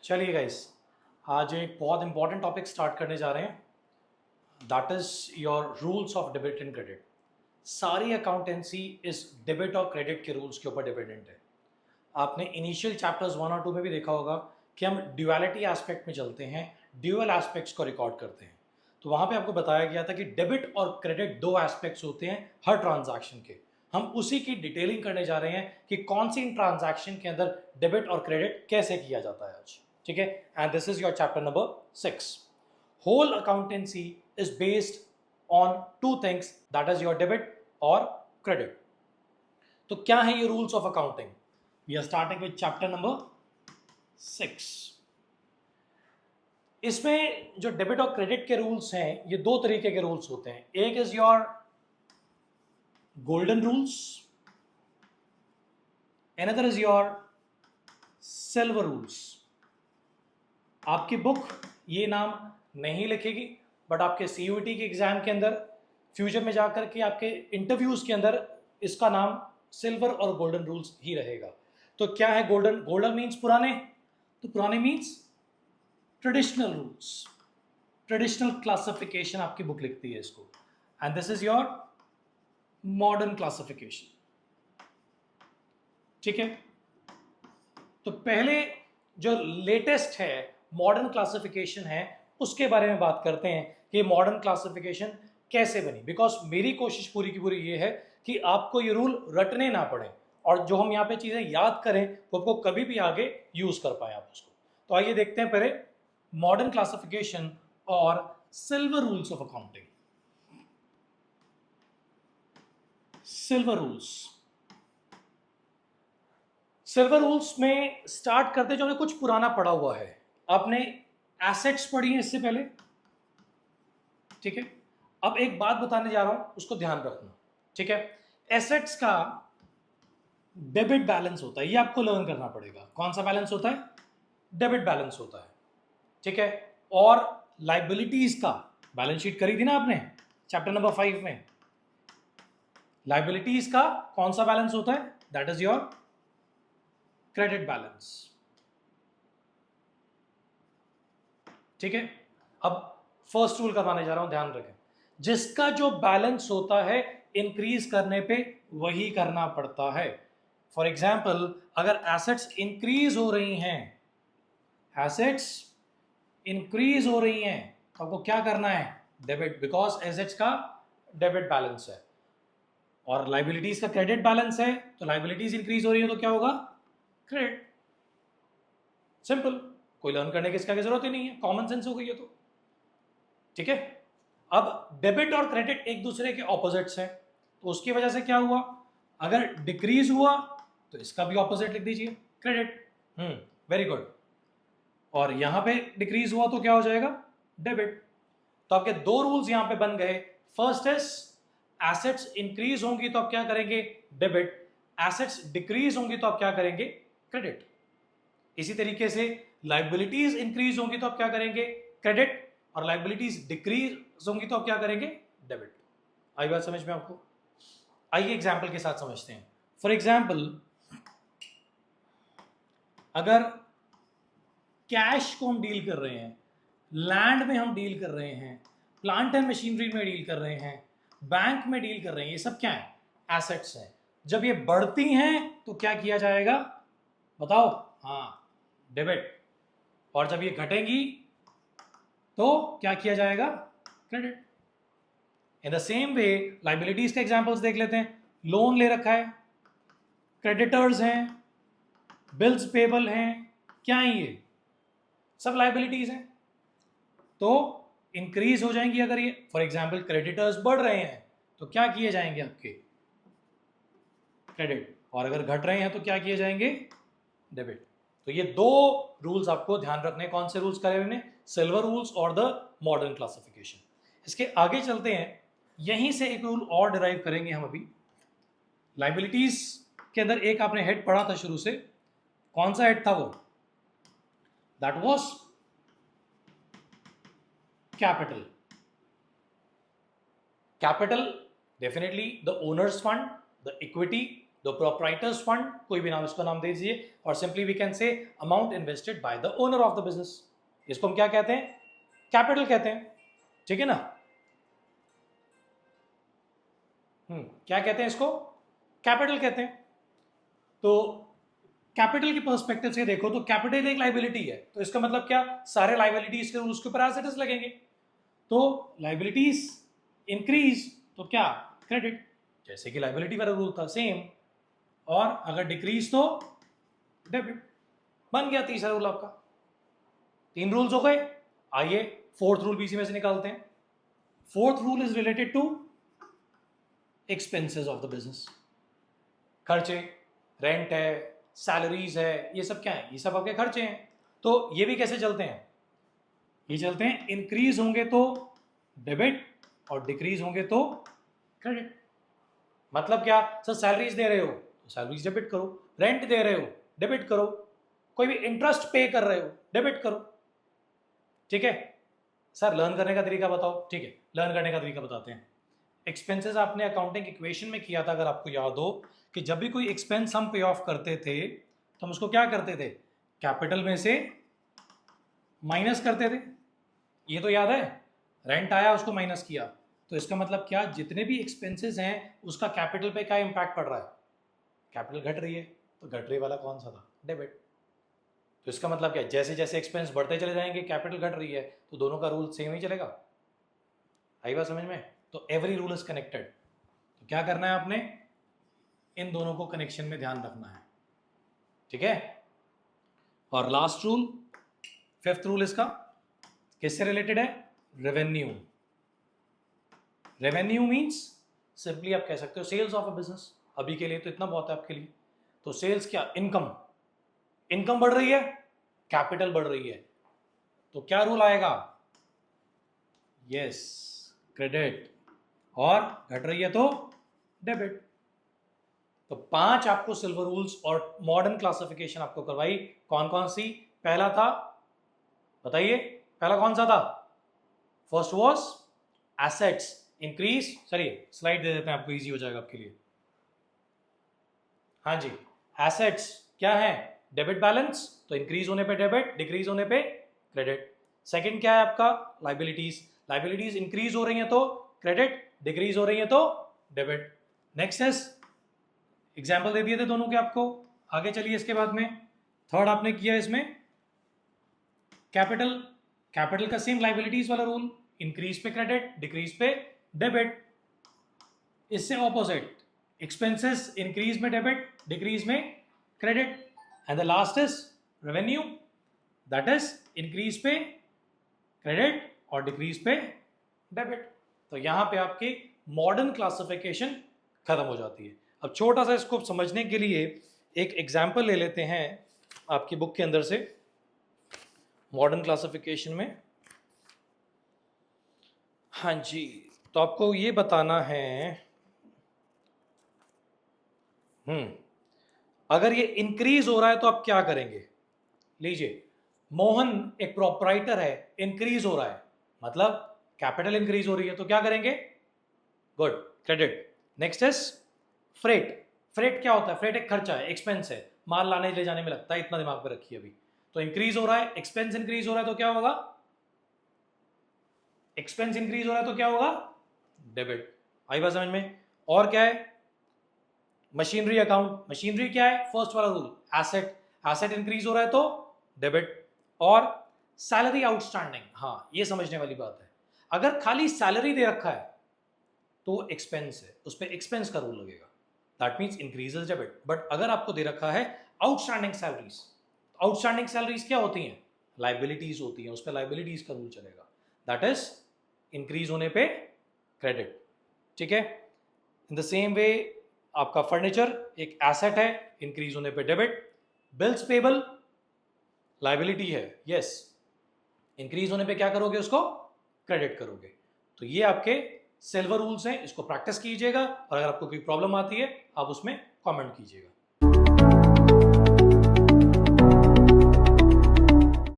चलिए गाइस, आज एक बहुत इंपॉर्टेंट टॉपिक स्टार्ट करने जा रहे हैं। That is your rules of debit and credit. सारी अकाउंटेंसी इस डेबिट और क्रेडिट के रूल्स के ऊपर डिपेंडेंट है। आपने इनिशियल चैप्टर्स 1 और 2 में भी देखा होगा कि हम ड्यूअलिटी एस्पेक्ट में चलते हैं, ड्यूअल एस्पेक्ट्स को रिकॉर्ड करते हैं। तो वहाँ पे आपको बताया गया था कि डेबिट और क्रेडिट दो एस्पेक्ट्स होते हैं हर ट्रांजैक्शन के। हम उसी की डिटेलिंग करने जा रहे हैं कि कौन सी इन ट्रांजैक्शन के अंदर डेबिट और क्रेडिट कैसे किया जाता है आज। ठीक है, and this is your chapter number 6। Whole accountancy is based on two things, that is your debit और क्रेडिट। तो क्या है ये rules of accounting? We are starting with chapter number 6। इसमें जो डेबिट और क्रेडिट के रूल्स हैं, ये दो तरीके के रूल्स होते हैं। एक is your golden rules, another is your silver rules. आपकी बुक ये नाम नहीं लिखेगी, बट आपके सीयूईटी के एग्जाम के अंदर फ्यूचर में जाकर के आपके इंटरव्यूज के अंदर इसका नाम सिल्वर और गोल्डन रूल्स ही रहेगा। तो क्या है गोल्डन? गोल्डन मीन्स पुराने, तो पुराने means traditional rules, traditional classification आपकी बुक लिखती है इसको। And this is your modern classification. ठीक है, तो पहले जो लेटेस्ट है मॉडर्न क्लासिफिकेशन है, उसके बारे में बात करते हैं कि मॉडर्न क्लासिफिकेशन कैसे बनी। बिकॉज मेरी कोशिश पूरी की पूरी ये है कि आपको ये रूल रटने ना पड़े और जो हम यहाँ पे चीजें याद करें वो आपको कभी भी आगे यूज कर पाए आप उसको। तो आइए देखते हैं पहले मॉडर्न क्लासिफिकेशन और silver rules of accounting. Silver rules, silver rules में स्टार्ट करते जो हमें कुछ पुराना पड़ा हुआ है। आपने एसेट्स पढ़ी है इससे पहले, ठीक है। अब एक बात बताने जा रहा हूं, उसको ध्यान रखना, ठीक है। एसेट्स का डेबिट बैलेंस होता है, ये आपको लर्न करना पड़ेगा। कौन सा बैलेंस होता है? डेबिट बैलेंस होता है, ठीक है। और लाइबिलिटीज का बैलेंस शीट करी थी ना आपने चैप्टर नंबर 5 में। लाइबिलिटीज का कौन सा बैलेंस होता है? That is your credit balance, ठीक है। अब फर्स्ट रूल करवाने जा रहा हूं, ध्यान रखें। जिसका जो बैलेंस होता है इंक्रीज करने पे वही करना पड़ता है। फॉर एग्जाम्पल, अगर एसेट्स इंक्रीज हो रही हैं, एसेट्स इंक्रीज हो रही हैं, तो आपको क्या करना है? डेबिट, बिकॉज एसेट्स का डेबिट बैलेंस है। और लाइबिलिटीज का क्रेडिट बैलेंस है, तो लाइबिलिटीज इंक्रीज हो रही है तो क्या होगा? क्रेडिट। सिंपल, कोई लर्न करने की इसका जरूरत ही नहीं है, कॉमन सेंस हो गई है। तो ठीक है। अब डेबिट और क्रेडिट एक दूसरे के ऑपोजिट्स हैं, तो उसकी वजह से क्या हुआ? अगर डिक्रीज हुआ तो इसका भी ऑपोजिट लिख दीजिए, क्रेडिट। Very good. और यहां पे डिक्रीज हुआ तो क्या हो जाएगा? डेबिट। तो आपके दो रूल्स यहां पे बन गए। फर्स्ट इज एसेट्स इंक्रीज होंगी तो आप क्या करेंगे? डेबिट। एसेट्स डिक्रीज होंगी तो आप क्या करेंगे? क्रेडिट। इसी तरीके से लाइबिलिटीज इंक्रीज होंगी तो आप क्या करेंगे? क्रेडिट। और लाइबिलिटीज डिक्रीज होंगी तो आप क्या करेंगे? डेबिट। आई बात समझ में आपको? आइए एग्जाम्पल के साथ समझते हैं। फॉर एग्जाम्पल, अगर कैश को हम डील कर रहे हैं, लैंड में हम डील कर रहे हैं, प्लांट एंड मशीनरी में डील कर रहे हैं, बैंक में डील कर रहे हैं, ये सब क्या है? एसेट्स हैं। जब ये बढ़ती हैं तो क्या किया जाएगा? बताओ। हाँ, डेबिट। और जब ये घटेंगी तो क्या किया जाएगा? Credit. In the same way liabilities के एग्जांपल्स देख लेते हैं। लोन ले रखा है, क्रेडिटर्स हैं, बिल्स पेबल हैं, क्या है ये? सब लाइबिलिटीज हैं। तो इंक्रीज हो जाएंगी अगर ये, फॉर एग्जांपल क्रेडिटर्स बढ़ रहे हैं तो क्या किए जाएंगे आपके? क्रेडिट। और अगर घट रहे हैं तो क्या किए जाएंगे? डेबिट। तो ये दो रूल्स आपको ध्यान रखने। कौन से रूल्स करे हमने? सिल्वर रूल्स और द मॉडर्न क्लासिफिकेशन। इसके आगे चलते हैं, यहीं से एक रूल और डिराइव करेंगे हम अभी। लाइबिलिटीज के अंदर एक आपने हेड पढ़ा था शुरू से, कौन सा हेड था वो? That was capital. Capital definitely the owner's fund, the equity the proprietor's fund, कोई भी नाम, इसका नाम दे दीजिए, और simply we can say amount invested by the owner of the business. इसको हम क्या कहते हैं? कैपिटल कहते हैं, ठीक है ना। क्या कहते हैं इसको? कैपिटल कहते हैं। तो कैपिटल के पर्सपेक्टिव से देखो तो कैपिटल एक लाइबिलिटी है, तो इसका मतलब क्या? सारे लाइबिलिटीज के उसके ऊपर एसेट्स लगेंगे। तो लाइबिलिटीज इंक्रीज तो क्या? क्रेडिट, जैसे कि लाइबिलिटी वाला रूल था सेम। और अगर डिक्रीज तो डेबिट। बन गया तीसरा रूल आपका। 3 रूल्स हो गए। आइए फोर्थ रूल भी इसी में से निकालते हैं। Fourth rule is related to expenses of the business. खर्चे, रेंट है, सैलरीज है, ये सब क्या है? ये सब आपके खर्चे हैं। तो ये भी कैसे चलते हैं? ये चलते हैं इंक्रीज होंगे तो डेबिट और डिक्रीज होंगे तो क्रेडिट। मतलब क्या? सर सैलरीज दे रहे हो तो सैलरीज डेबिट करो, रेंट दे रहे हो डेबिट करो, कोई भी इंटरेस्ट पे कर रहे हो डेबिट करो, ठीक है। सर लर्न करने का तरीका बताओ, ठीक है, लर्न करने का तरीका बताते हैं। एक्सपेंसेस आपने अकाउंटिंग इक्वेशन में किया था, अगर आपको याद हो, कि जब भी कोई एक्सपेंस हम पे ऑफ करते थे तो हम उसको क्या करते थे? कैपिटल में से माइनस करते थे। ये तो याद है। रेंट आया, उसको माइनस किया, तो इसका मतलब क्या? जितने भी एक्सपेंसेस हैं उसका कैपिटल पे क्या इंपैक्ट पड़ रहा है? कैपिटल घट रही है, तो घट रही वाला कौन सा था? डेबिट। तो इसका मतलब क्या? जैसे जैसे एक्सपेंस बढ़ते चले जाएंगे, कैपिटल घट रही है, तो दोनों का रूल सेम ही चलेगा। आई बात समझ में? तो एवरी रूल इज कनेक्टेड। तो क्या करना है आपने? इन दोनों को कनेक्शन में ध्यान रखना है, ठीक है। और लास्ट रूल, फिफ्थ रूल इसका किससे रिलेटेड है? रेवेन्यू। रेवेन्यू मींस सिंपली आप कह सकते हो सेल्स ऑफ अ बिजनेस। अभी के लिए तो इतना बहुत है आपके लिए। तो सेल्स क्या? इनकम। इनकम बढ़ रही है, कैपिटल बढ़ रही है, तो क्या रूल आएगा? Yes, credit. और घट रही है तो डेबिट। तो 5 आपको सिल्वर रूल्स और मॉडर्न क्लासिफिकेशन आपको करवाई। कौन कौन सी? पहला था, बताइए पहला कौन सा था? First was assets increase. चलिए स्लाइड दे देते हैं आपको, इजी हो जाएगा आपके लिए। हाँ जी, एसेट्स क्या है? डेबिट बैलेंस, तो इंक्रीज होने पे डेबिट, डिक्रीज होने पे क्रेडिट। सेकंड क्या है आपका? लाइबिलिटीज। लाइबिलिटीज इंक्रीज हो रही है तो क्रेडिट, डिक्रीज हो रही है तो डेबिट। नेक्स्ट इज, एग्जाम्पल दे दिए थे दोनों के आपको। आगे चलिए इसके बाद में थर्ड आपने किया इसमें कैपिटल। कैपिटल का सेम लाइबिलिटीज वाला रूल, इंक्रीज पे क्रेडिट, डिक्रीज पे डेबिट। इससे ऑपोजिट एक्सपेंसेस, इंक्रीज में डेबिट, डिक्रीज में credit. And the last is revenue, that is increase पे क्रेडिट और डिक्रीज पे डेबिट। तो यहां पे आपकी मॉडर्न क्लासिफिकेशन खत्म हो जाती है। अब छोटा सा इसको समझने के लिए एक एग्जाम्पल ले लेते हैं आपकी बुक के अंदर से, मॉडर्न क्लासिफिकेशन में। हाँ जी, तो आपको ये बताना है, अगर ये इंक्रीज हो रहा है तो आप क्या करेंगे? लीजिए, मोहन एक प्रोप्राइटर है, इंक्रीज हो रहा है, मतलब कैपिटल इंक्रीज हो रही है, तो क्या करेंगे? Good, credit. Next is freight. Freight क्या होता है? फ्रेट एक खर्चा है, एक्सपेंस है, माल लाने ले जाने में लगता है, इतना दिमाग पे रखिए अभी। तो इंक्रीज हो रहा है, एक्सपेंस इंक्रीज हो रहा है, तो क्या होगा? एक्सपेंस इंक्रीज हो रहा है तो क्या होगा? डेबिट। आई बात समझ में? और क्या है? Machinery account. मशीनरी क्या है? फर्स्ट वाला रूल, एसेट। एसेट इंक्रीज हो रहा है तो डेबिट। और सैलरी आउटस्टैंडिंग, हाँ ये समझने वाली बात है। अगर खाली सैलरी दे रखा है तो एक्सपेंस है, उस पर एक्सपेंस का रूल लगेगा, that means increases debit. But अगर आपको दे रखा है आउटस्टैंडिंग सैलरीज, आउटस्टैंडिंग सैलरीज क्या होती हैं? लाइबिलिटीज होती हैं, उस पर लाइबिलिटीज का रूल चलेगा, दैट इज इंक्रीज होने पे क्रेडिट, ठीक है। इन द सेम वे आपका फर्नीचर एक एसेट है, इंक्रीज होने पे डेबिट। बिल्स पेबल लाइबिलिटी है, यस, इंक्रीज होने पे क्या करोगे? उसको क्रेडिट करोगे। तो ये आपके सिल्वर रूल्स हैं, इसको प्रैक्टिस कीजिएगा, और अगर आपको कोई प्रॉब्लम आती है आप उसमें कमेंट कीजिएगा।